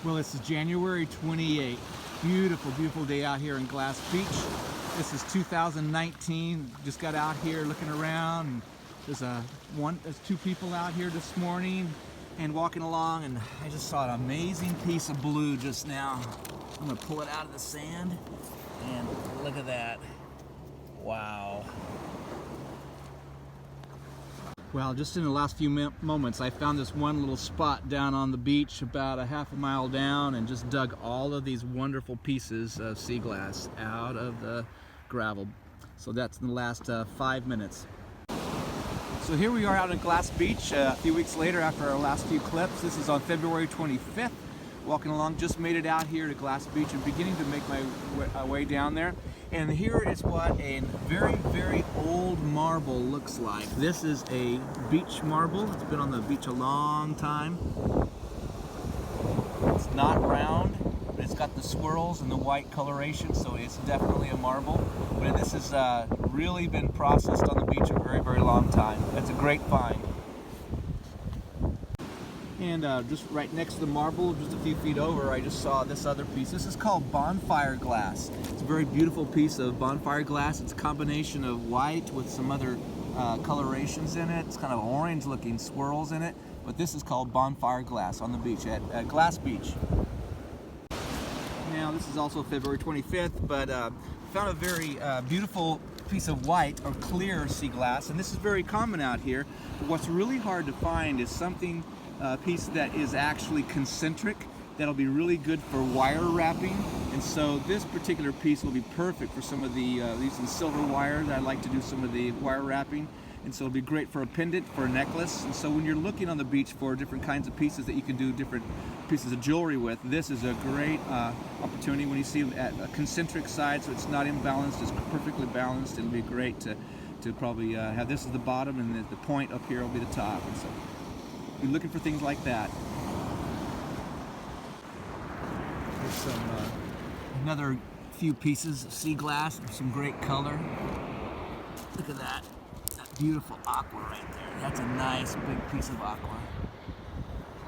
Well, this is January 28th. Beautiful, beautiful day out here in Glass Beach. This is 2019. Just got out here looking around. And there's two people out here this morning and walking along, and I just saw an amazing piece of blue just now. I'm gonna pull it out of the sand, and look at that. Wow. Well, just in the last few moments, I found this one little spot down on the beach about a half a mile down and just dug all of these wonderful pieces of sea glass out of the gravel. So that's in the last 5 minutes. So here we are out at Glass Beach a few weeks later after our last few clips. This is on February 25th. Walking along, just made it out here to Glass Beach and beginning to make my way down there. And here is what a very, very old marble looks like. This is a beach marble. It's been on the beach a long time. It's not round, but it's got the swirls and the white coloration, so it's definitely a marble. But this has really been processed on the beach a very, very long time. That's a great find. And just right next to the marble, just a few feet over, I just saw this other piece. This is called bonfire glass. It's a very beautiful piece of bonfire glass. It's a combination of white with some other colorations in it. It's kind of orange looking swirls in it. But this is called bonfire glass on the beach at Glass Beach. Now this is also February 25th, but found a very beautiful piece of white or clear sea glass. And this is very common out here. But what's really hard to find is something piece that is actually concentric. That'll be really good for wire wrapping, and so this particular piece will be perfect for some of the using silver wire. I like to do some of the wire wrapping, and so it'll be great for a pendant, for a necklace. And so when you're looking on the beach for different kinds of pieces that you can do different pieces of jewelry with, this is a great opportunity. When you see them at a concentric side, so it's not imbalanced, it's perfectly balanced. It'll be great to probably have this as the bottom, and the point up here will be the top. And so be looking for things like that. There's another few pieces of sea glass, some great color. Look at that beautiful aqua right there. That's a nice big piece of aqua.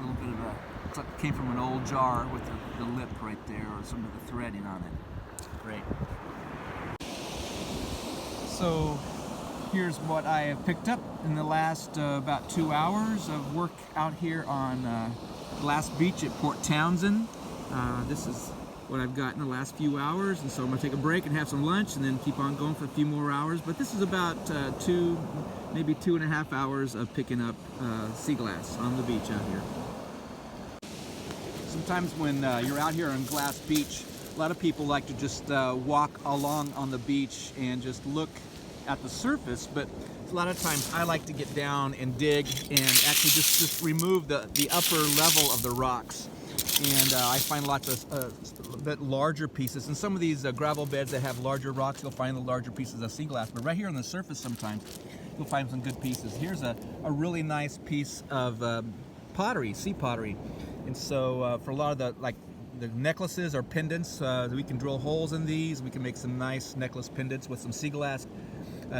A little bit of looks like it came from an old jar with the lip right there, or some of the threading on it. Great. So here's what I have picked up in the last about 2 hours of work out here on Glass Beach at Port Townsend. This is what I've got in the last few hours, and so I'm going to take a break and have some lunch and then keep on going for a few more hours. But this is about maybe 2.5 hours of picking up sea glass on the beach out here. Sometimes when you're out here on Glass Beach, a lot of people like to just walk along on the beach and just look at the surface, but a lot of times I like to get down and dig and actually just remove the upper level of the rocks. And I find lots of a bit larger pieces. And some of these gravel beds that have larger rocks, you'll find the larger pieces of sea glass. But right here on the surface sometimes, you'll find some good pieces. Here's a really nice piece of pottery, sea pottery. And so for a lot of the necklaces or pendants, we can drill holes in these. We can make some nice necklace pendants with some sea glass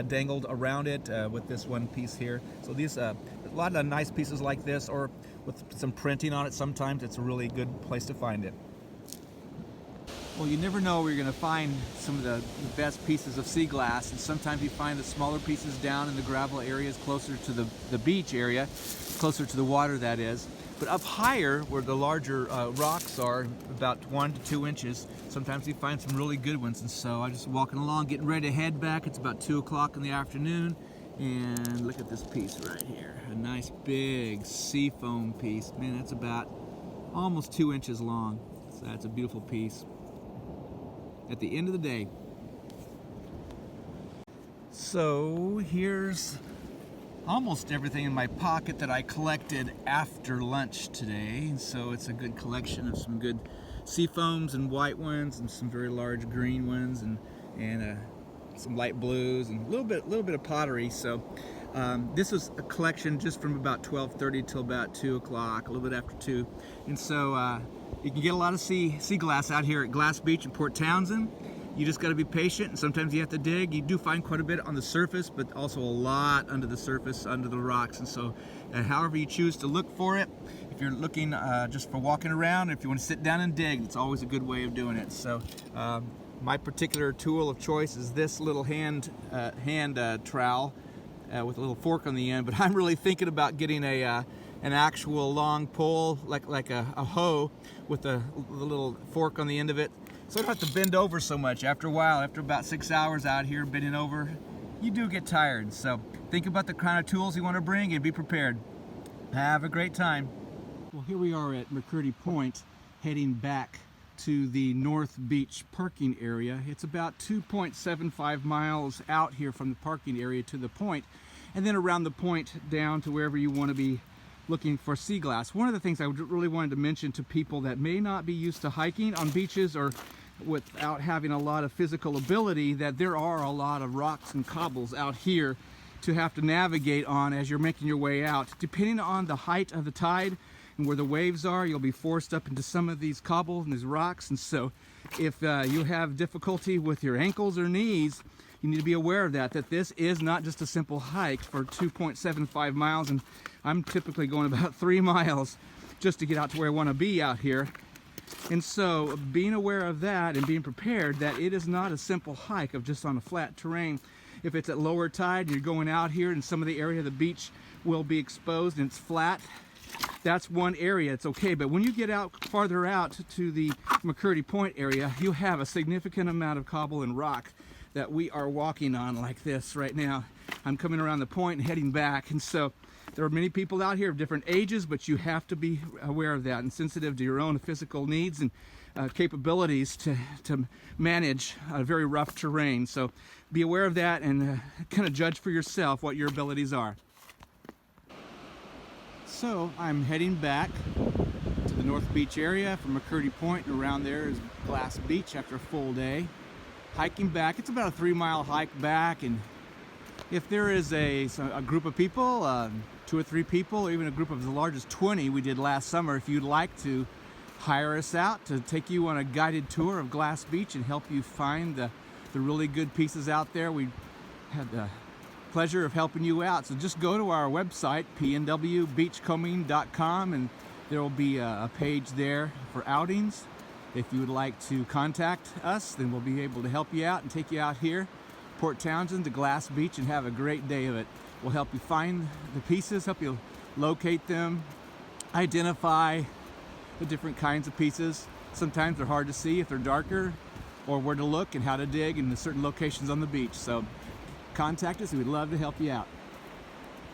dangled around it with this one piece here. So these a lot of nice pieces like this, or with some printing on it, sometimes it's a really good place to find it. Well, you never know where you're going to find some of the best pieces of sea glass, and sometimes you find the smaller pieces down in the gravel areas closer to the beach area, closer to the water that is. But up higher, where the larger rocks are, about 1 to 2 inches, sometimes you find some really good ones. And so I'm just walking along, getting ready to head back. It's about 2 o'clock in the afternoon, and look at this piece right here. A nice big sea foam piece. Man, that's about almost 2 inches long. So that's a beautiful piece. At the end of the day. So here's almost everything in my pocket that I collected after lunch today. And so it's a good collection of some good sea foams and white ones, and some very large green ones, and some light blues, and a little bit of pottery. So this was a collection just from about 12:30 till about 2 o'clock, a little bit after 2. And so you can get a lot of sea glass out here at Glass Beach in Port Townsend. You just got to be patient, and sometimes you have to dig. You do find quite a bit on the surface, but also a lot under the surface, under the rocks. And so however you choose to look for it, if you're looking just for walking around, if you want to sit down and dig, it's always a good way of doing it. So my particular tool of choice is this little hand trowel with a little fork on the end, but I'm really thinking about getting an actual long pole like a hoe with the little fork on the end of it, so I don't have to bend over so much. After a while, after about 6 hours out here bending over, you do get tired. So think about the kind of tools you want to bring and be prepared. Have a great time. Well, here we are at McCurdy Point, heading back to the North Beach parking area. It's about 2.75 miles out here from the parking area to the point, and then around the point down to wherever you want to be looking for sea glass. One of the things I really wanted to mention to people that may not be used to hiking on beaches or without having a lot of physical ability, that there are a lot of rocks and cobbles out here to have to navigate on as you're making your way out. Depending on the height of the tide and where the waves are, you'll be forced up into some of these cobbles and these rocks. And so if you have difficulty with your ankles or knees, you need to be aware of that this is not just a simple hike for 2.75 miles. And I'm typically going about 3 miles just to get out to where I want to be out here. And so being aware of that and being prepared that it is not a simple hike of just on a flat terrain. If it's at lower tide and you're going out here and some of the area of the beach will be exposed and it's flat, that's one area, it's okay. But when you get out farther out to the McCurdy Point area, you have a significant amount of cobble and rock that we are walking on like this right now. I'm coming around the point and heading back, and so there are many people out here of different ages, but you have to be aware of that and sensitive to your own physical needs and capabilities to manage a very rough terrain. So be aware of that and kind of judge for yourself what your abilities are. So I'm heading back to the North Beach area from McCurdy Point, and around there is Glass Beach after a full day. Hiking back, it's about a 3-mile hike back, and if there is a group of people, 2 or 3 people, or even a group of as large as 20 we did last summer, if you'd like to hire us out to take you on a guided tour of Glass Beach and help you find the really good pieces out there, we had the pleasure of helping you out. So just go to our website, pnwbeachcombing.com, and there will be a page there for outings. If you would like to contact us, then we'll be able to help you out and take you out here, Port Townsend to Glass Beach, and have a great day of it. We'll help you find the pieces, help you locate them, identify the different kinds of pieces. Sometimes they're hard to see if they're darker, or where to look and how to dig in the certain locations on the beach. So contact us, we'd love to help you out.